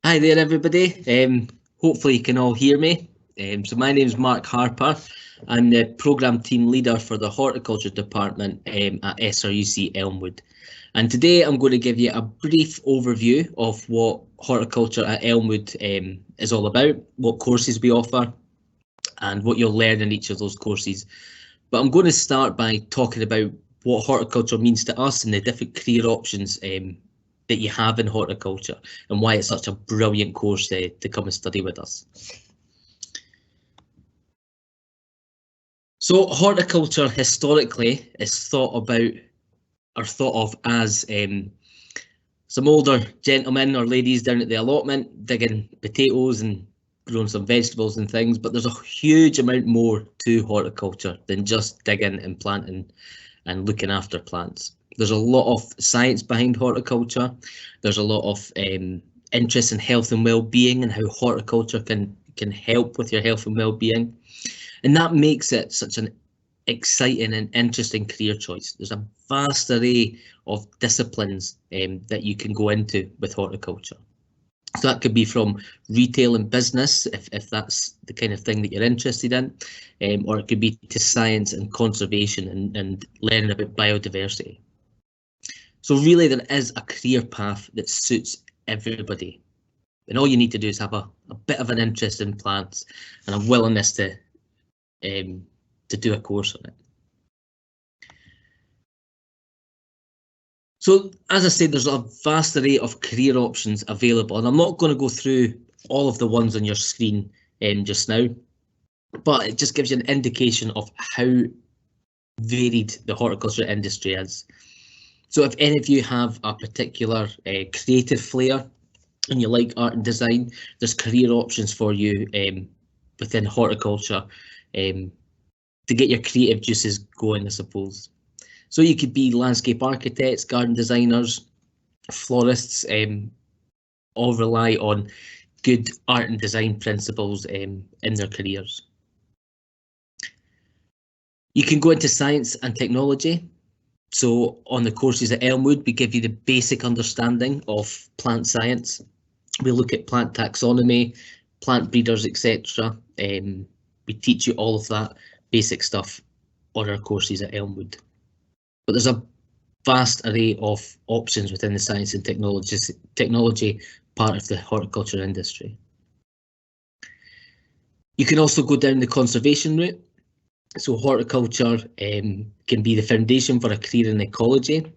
Hi there, everybody. Hopefully you can all hear me. So my name is Mark Harper. I'm the programme team leader for the Horticulture Department at SRUC Elmwood. And today I'm going to give you a brief overview of what horticulture at Elmwood is all about, what courses we offer, and what you'll learn in each of those courses. But I'm going to start by talking about what horticulture means to us and the different career options that you have in horticulture and why it's such a brilliant course to come and study with us. So horticulture historically is thought of as some older gentlemen or ladies down at the allotment digging potatoes and growing some vegetables and things, but there's a huge amount more to horticulture than just digging and planting and looking after plants. There's a lot of science behind horticulture. There's a lot of interest in health and well-being and how horticulture can help with your health and well-being. And that makes it such an exciting and interesting career choice. There's a vast array of disciplines that you can go into with horticulture. So that could be from retail and business, if that's the kind of thing that you're interested in, or it could be to science and conservation and learning about biodiversity. So really there is a career path that suits everybody. And all you need to do is have a bit of an interest in plants and a willingness to do a course on it. So as I said, there's a vast array of career options available, and I'm not going to go through all of the ones on your screen just now, but it just gives you an indication of how varied the horticulture industry is. So if any of you have a particular creative flair and you like art and design, there's career options for you within horticulture to get your creative juices going, I suppose. So you could be landscape architects, garden designers, florists, all rely on good art and design principles in their careers. You can go into science and technology. So on the courses at Elmwood, we give you the basic understanding of plant science. We look at plant taxonomy, plant breeders, etc. We teach you all of that basic stuff on our courses at Elmwood. But there's a vast array of options within the science and technology part of the horticulture industry. You can also go down the conservation route. So horticulture can be the foundation for a career in ecology.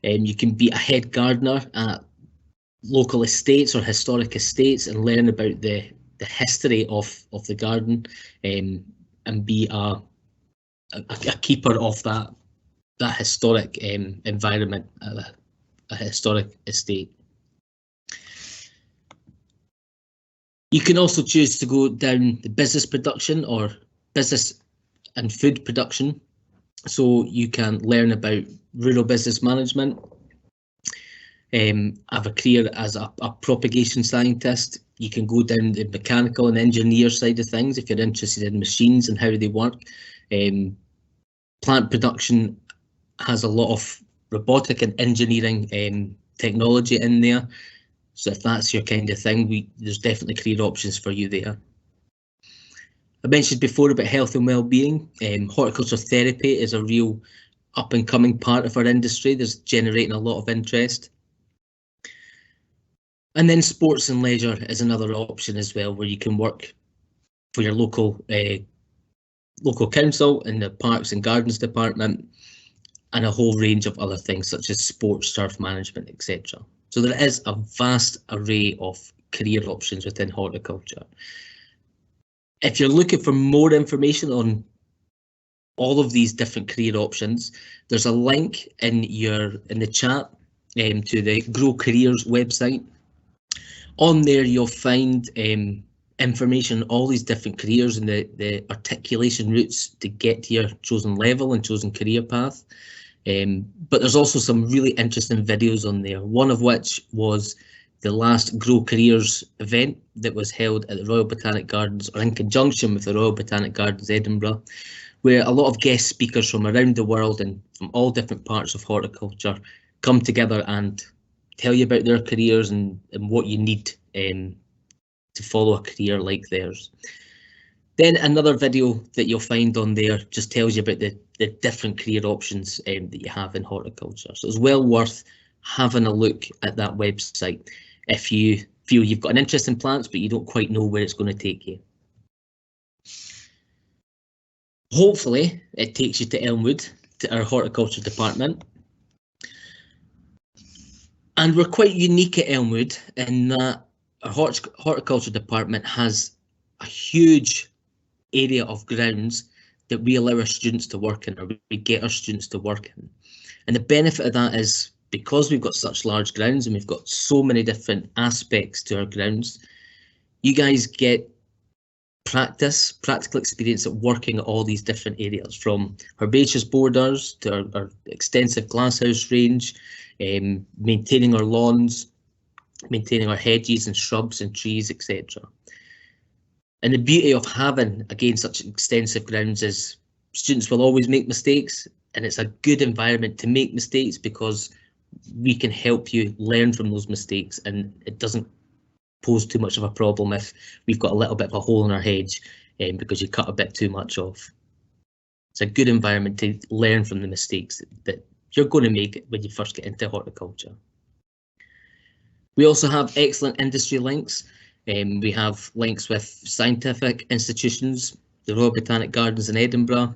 You can be a head gardener at local estates or historic estates and learn about the history of the garden and be a keeper of that historic environment at a historic estate. You can also choose to go down the business production or business and food production. So you can learn about rural business management, have a career as a propagation scientist. You can go down the mechanical and engineer side of things if you're interested in machines and how they work. Plant production has a lot of robotic and engineering technology in there. So if that's your kind of thing, there's definitely career options for you there. I mentioned before about health and well-being. Horticulture therapy is a real up and coming part of our industry. There's generating a lot of interest. And then sports and leisure is another option as well, where you can work for your local council in the Parks and Gardens Department and a whole range of other things such as sports, turf management, etc. So there is a vast array of career options within horticulture. If you're looking for more information on all of these different career options, there's a link in the chat to the Grow Careers website. On there you'll find information on all these different careers and the articulation routes to get to your chosen level and chosen career path. But there's also some really interesting videos on there, one of which was the last Grow Careers event that was held at the Royal Botanic Gardens, or in conjunction with the Royal Botanic Gardens Edinburgh, where a lot of guest speakers from around the world and from all different parts of horticulture come together and tell you about their careers and what you need to follow a career like theirs. Then another video that you'll find on there just tells you about the different career options that you have in horticulture. So it's well worth having a look at that website if you feel you've got an interest in plants but you don't quite know where it's going to take you. Hopefully it takes you to Elmwood, to our horticulture department. And we're quite unique at Elmwood in that our horticulture department has a huge area of grounds that we allow our students to work in, or we get our students to work in. And the benefit of that is because we've got such large grounds and we've got so many different aspects to our grounds, you guys get practical experience at working at all these different areas, from herbaceous borders to our extensive glasshouse range, maintaining our lawns, maintaining our hedges and shrubs and trees, etc. And the beauty of having, again, such extensive grounds is students will always make mistakes, and it's a good environment to make mistakes because we can help you learn from those mistakes, and it doesn't pose too much of a problem if we've got a little bit of a hole in our hedge because you cut a bit too much off. It's a good environment to learn from the mistakes that you're going to make when you first get into horticulture. We also have excellent industry links. We have links with scientific institutions, the Royal Botanic Gardens in Edinburgh,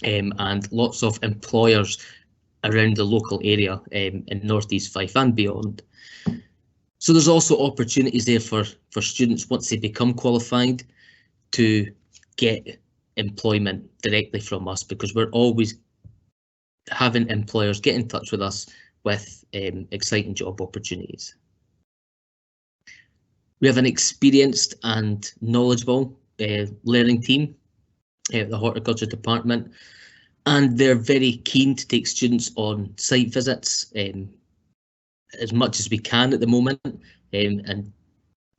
and lots of employers around the local area in North East Fife and beyond. So there's also opportunities there for students once they become qualified to get employment directly from us, because we're always having employers get in touch with us with exciting job opportunities. We have an experienced and knowledgeable learning team at the horticulture department, and they're very keen to take students on site visits as much as we can at the moment, and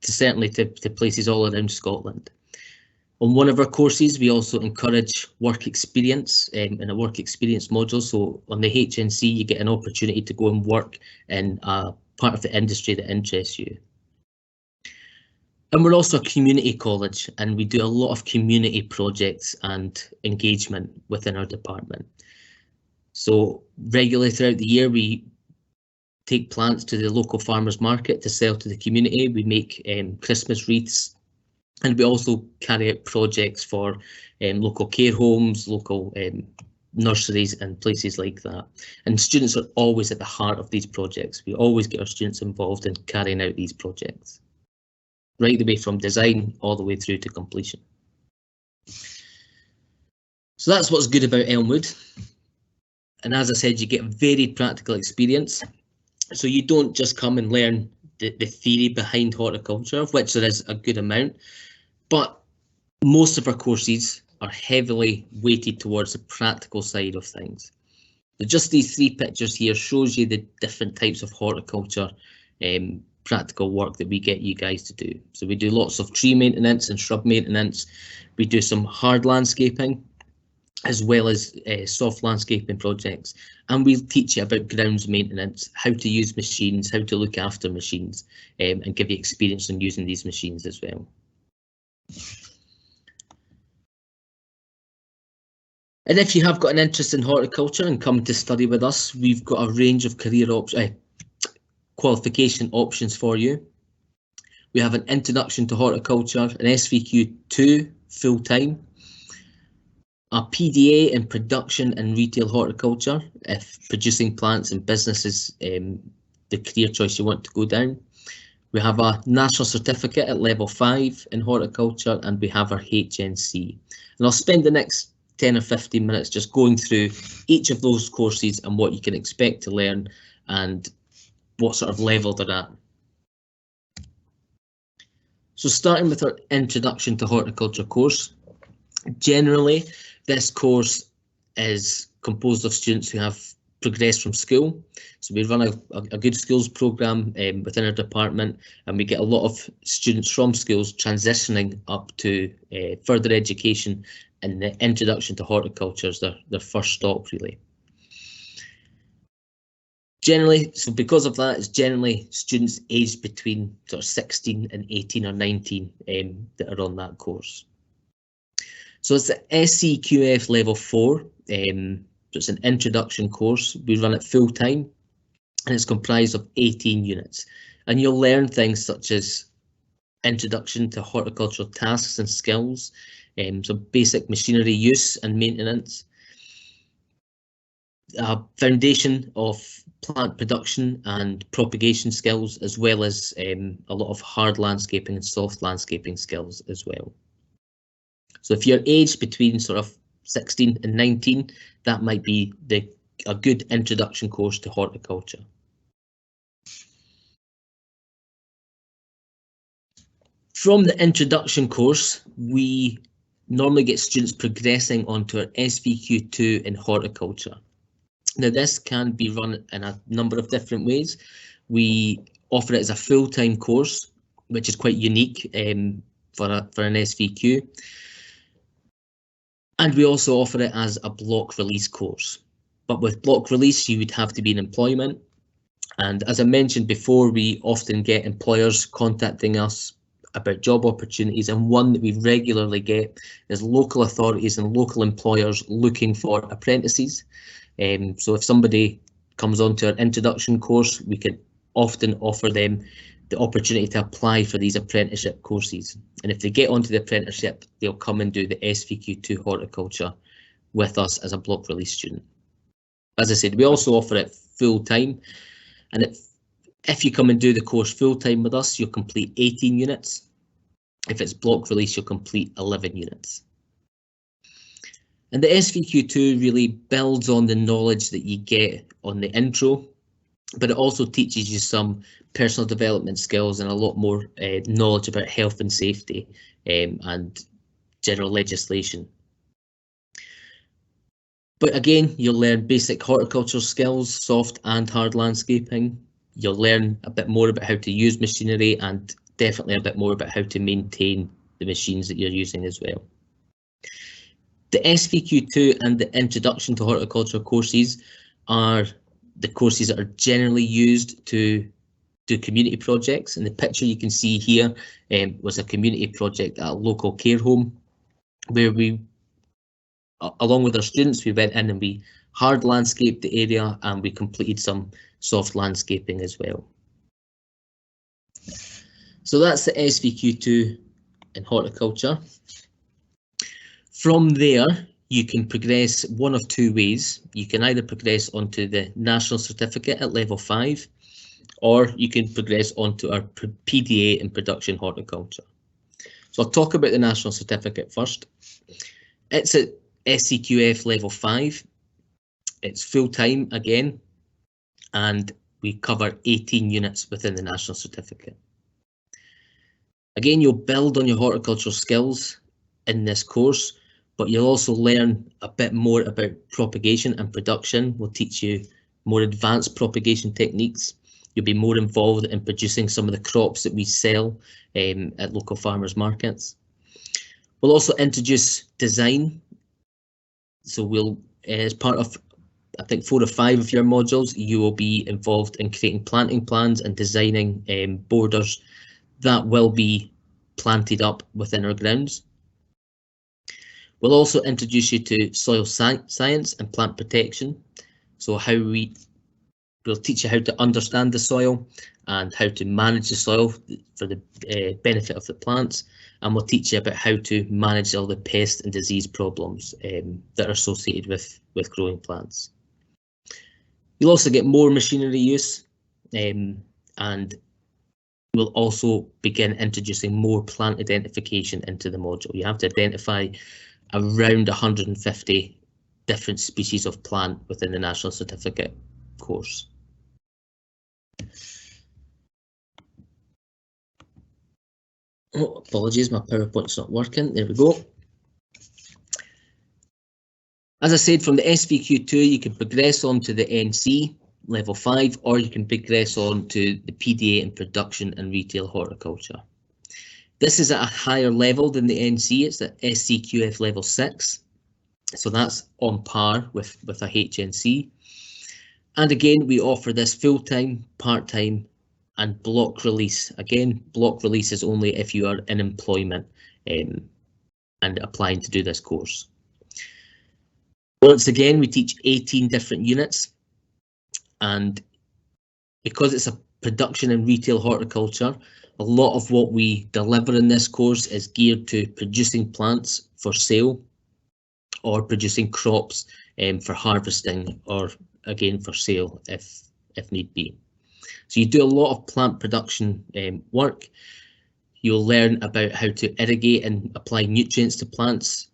certainly to places all around Scotland. On one of our courses, we also encourage work experience in a work experience module. So on the HNC, you get an opportunity to go and work in a part of the industry that interests you. And we're also a community college, and we do a lot of community projects and engagement within our department. So regularly throughout the year, we take plants to the local farmers market to sell to the community. We make Christmas wreaths, and we also carry out projects for local care homes, local nurseries and places like that. And students are always at the heart of these projects. We always get our students involved in carrying out these projects, right the way from design all the way through to completion. So that's what's good about Elmwood. And as I said, you get very practical experience. So you don't just come and learn the theory behind horticulture, of which there is a good amount, but most of our courses are heavily weighted towards the practical side of things. So just these three pictures here shows you the different types of horticulture practical work that we get you guys to do. So we do lots of tree maintenance and shrub maintenance. We do some hard landscaping as well as soft landscaping projects, and we'll teach you about grounds maintenance, how to use machines, how to look after machines, and give you experience on using these machines as well. And if you have got an interest in horticulture and come to study with us, we've got a range of career qualification options for you. We have an introduction to horticulture, an SVQ2 full-time, a PDA in production and retail horticulture, if producing plants and businesses the career choice you want to go down. We have a national certificate at level 5 in horticulture, and we have our HNC. And I'll spend the next 10 or 15 minutes just going through each of those courses and what you can expect to learn and what sort of level they're at. So starting with our introduction to horticulture course, generally this course is composed of students who have progressed from school. So we run a good schools programme within our department, and we get a lot of students from schools transitioning up to further education, and the introduction to horticulture is their first stop really. Generally, so because of that, it's generally students aged between sort of 16 and 18 or 19 that are on that course. So it's the SCQF level 4. So it's an introduction course. We run it full time, and it's comprised of 18 units. And you'll learn things such as introduction to horticultural tasks and skills, so basic machinery use and maintenance, foundation of plant production and propagation skills, as well as a lot of hard landscaping and soft landscaping skills as well. So if you're aged between sort of 16 and 19, that might be a good introduction course to horticulture. From the introduction course, we normally get students progressing onto our SVQ2 in horticulture. Now, this can be run in a number of different ways. We offer it as a full-time course, which is quite unique for an SVQ. And we also offer it as a block release course. But with block release, you would have to be in employment. And as I mentioned before, we often get employers contacting us about job opportunities, and one that we regularly get is local authorities and local employers looking for apprentices. So if somebody comes onto our introduction course, we can often offer them the opportunity to apply for these apprenticeship courses. And if they get onto the apprenticeship, they'll come and do the SVQ2 horticulture with us as a block release student. As I said, we also offer it full time, and if you come and do the course full time with us, you'll complete 18 units. If it's block release, you'll complete 11 units. And the SVQ2 really builds on the knowledge that you get on the intro, but it also teaches you some personal development skills and a lot more knowledge about health and safety and general legislation. But again, you'll learn basic horticultural skills, soft and hard landscaping. You'll learn a bit more about how to use machinery and definitely a bit more about how to maintain the machines that you're using as well. The SVQ2 and the Introduction to Horticulture courses are the courses that are generally used to do community projects. And the picture you can see here was a community project at a local care home, where we, along with our students, we went in and we hard landscaped the area, and we completed some soft landscaping as well. So that's the SVQ2 in horticulture. From there, you can progress one of two ways. You can either progress onto the National Certificate at level 5, or you can progress onto our PDA in production horticulture. So I'll talk about the National Certificate first. It's at SCQF level 5. It's full time again, and we cover 18 units within the National Certificate. Again, you'll build on your horticultural skills in this course, but you'll also learn a bit more about propagation and production. We'll teach you more advanced propagation techniques. You'll be more involved in producing some of the crops that we sell at local farmers markets. We'll also introduce design. So we'll, as part of, I think, 4 or 5 of your modules, you will be involved in creating planting plans and designing borders that will be planted up within our grounds. We'll also introduce you to soil science and plant protection. So we'll teach you how to understand the soil and how to manage the soil for the benefit of the plants. And we'll teach you about how to manage all the pest and disease problems that are associated with growing plants. You'll also get more machinery use, and we'll also begin introducing more plant identification into the module. You have to identify around 150 different species of plant within the National Certificate course. Oh, apologies, my PowerPoint's not working. There we go. As I said, from the SVQ2, you can progress on to the NC level 5, or you can progress on to the PDA in production and retail horticulture. This is at a higher level than the NC. It's at SCQF level 6. So that's on par with a HNC. And again, we offer this full-time, part-time and block release. Again, block release is only if you are in employment and applying to do this course. Once again, we teach 18 different units, and because it's a production and retail horticulture, a lot of what we deliver in this course is geared to producing plants for sale or producing crops for harvesting, or again for sale if need be. So you do a lot of plant production work. You'll learn about how to irrigate and apply nutrients to plants,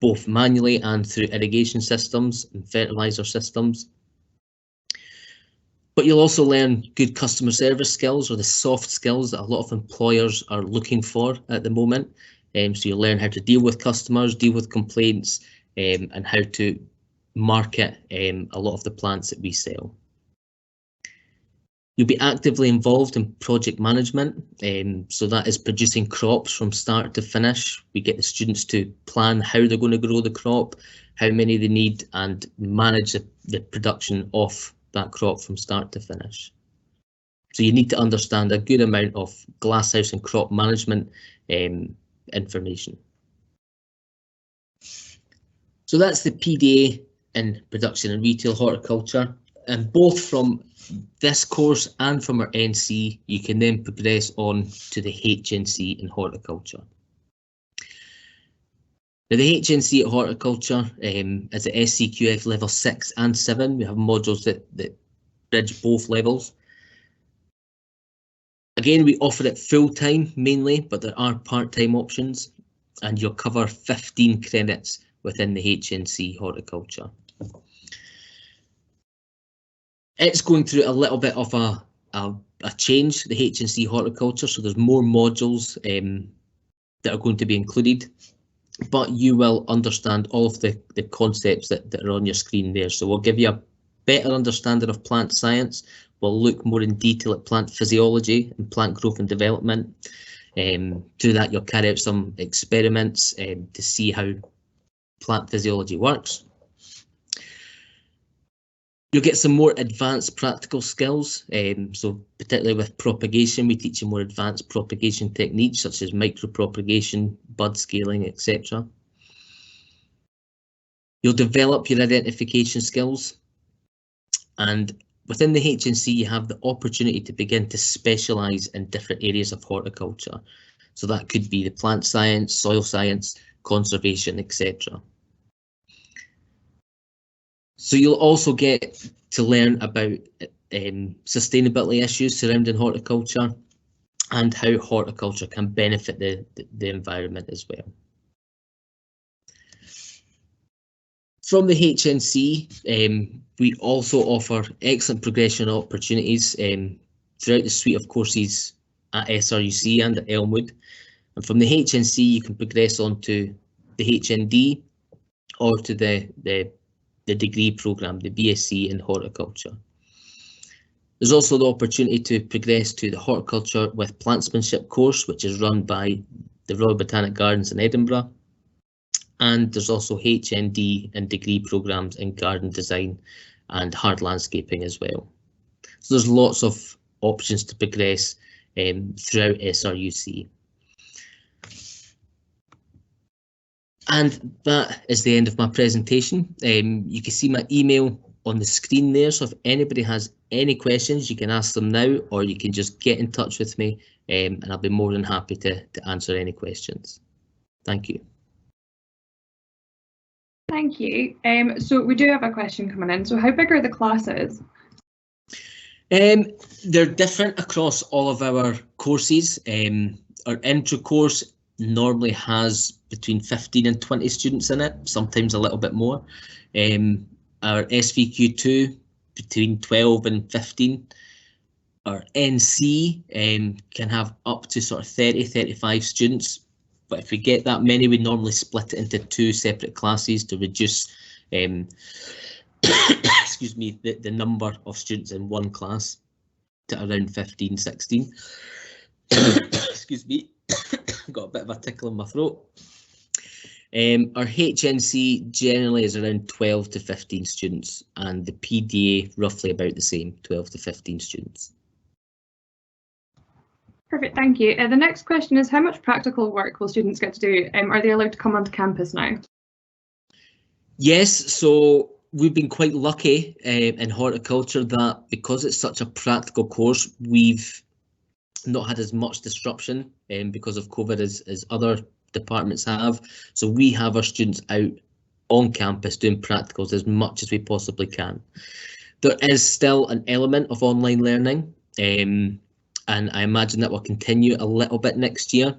both manually and through irrigation systems and fertilizer systems. But you'll also learn good customer service skills, or the soft skills that a lot of employers are looking for at the moment. So you'll learn how to deal with customers, deal with complaints, and how to market a lot of the plants that we sell. You'll be actively involved in project management, so that is producing crops from start to finish. We get the students to plan how they're going to grow the crop, how many they need, and manage the production of that crop from start to finish. So you need to understand a good amount of glasshouse and crop management information. So that's the PDA in production and retail horticulture, and both from this course and from our NC, you can then progress on to the HNC in horticulture. Now, the HNC at horticulture is at SCQF level 6 and 7. We have modules that bridge both levels. Again, we offer it full-time mainly, but there are part-time options, and you'll cover 15 credits within the HNC horticulture. It's going through a little bit of a change, the HNC horticulture, so there's more modules that are going to be included, but you will understand all of the concepts that are on your screen there. So we'll give you a better understanding of plant science. We'll look more in detail at plant physiology and plant growth and development. Through that, you'll carry out some experiments to see how plant physiology works. You'll get some more advanced practical skills, so particularly with propagation, we teach you more advanced propagation techniques such as micropropagation, bud scaling, etc. You'll develop your identification skills, and within the HNC you have the opportunity to begin to specialise in different areas of horticulture. So that could be the plant science, soil science, conservation, etc. So you'll also get to learn about sustainability issues surrounding horticulture and how horticulture can benefit the environment as well. From the HNC, we also offer excellent progression opportunities throughout the suite of courses at SRUC and at Elmwood. And from the HNC, you can progress on to the HND or to the degree programme, the BSc in horticulture. There's also the opportunity to progress to the horticulture with plantsmanship course, which is run by the Royal Botanic Gardens in Edinburgh. And there's also HND and degree programmes in garden design and hard landscaping as well. So there's lots of options to progress throughout SRUC. And that is the end of my presentation. You can see my email on the screen there, so if anybody has any questions, you can ask them now, or you can just get in touch with me and I'll be more than happy to answer any questions. Thank you. Thank you. So we do have a question coming in. So how big are the classes? They're different across all of our courses. Our intro course normally has between 15 and 20 students in it, sometimes a little bit more. Our SVQ2 between 12 and 15. Our NC can have up to sort of 30, 35 students. But if we get that many, we normally split it into 2 separate classes to reduce excuse me, the number of students in one class to around 15, 16. Excuse me, got a bit of a tickle in my throat. Our HNC generally is around 12 to 15 students, and the PDA roughly about the same, 12 to 15 students. Perfect, thank you. The next question is, how much practical work will students get to do? Are they allowed to come onto campus now? Yes, so we've been quite lucky in horticulture that because it's such a practical course, we've not had as much disruption because of COVID as other departments have. So we have our students out on campus doing practicals as much as we possibly can. There is still an element of online learning, and I imagine that will continue a little bit next year,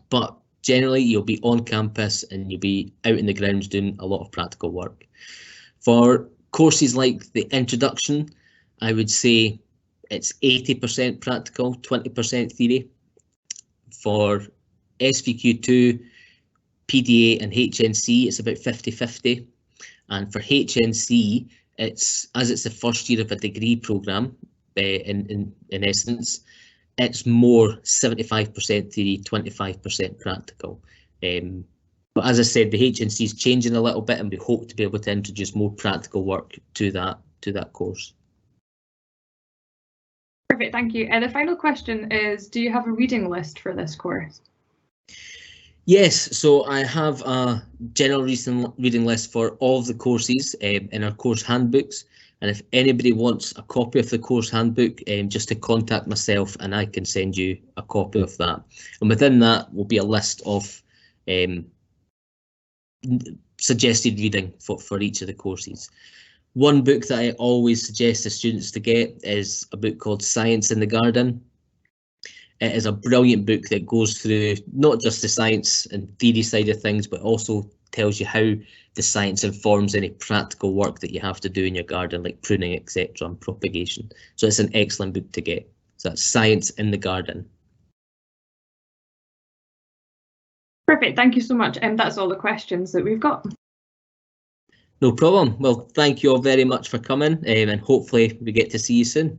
but generally you'll be on campus and you'll be out in the grounds doing a lot of practical work. For courses like the introduction, I would say it's 80% practical, 20% theory. For SVQ2, PDA and HNC, it's about 50-50. And for HNC, it's the first year of a degree programme, in essence, it's more 75% theory, 25% practical. But as I said, the HNC is changing a little bit, and we hope to be able to introduce more practical work to that course. Perfect, thank you. The final question is, do you have a reading list for this course? Yes, so I have a general reading list for all of the courses in our course handbooks. And if anybody wants a copy of the course handbook, just to contact myself and I can send you a copy of that. And within that will be a list of suggested reading for each of the courses. One book that I always suggest the students to get is a book called Science in the Garden. It is a brilliant book that goes through not just the science and theory side of things, but also tells you how the science informs any practical work that you have to do in your garden, like pruning, etc., and propagation. So it's an excellent book to get. So that's Science in the Garden. Perfect, thank you so much. And that's all the questions that we've got. No problem. Well, thank you all very much for coming, and hopefully we get to see you soon.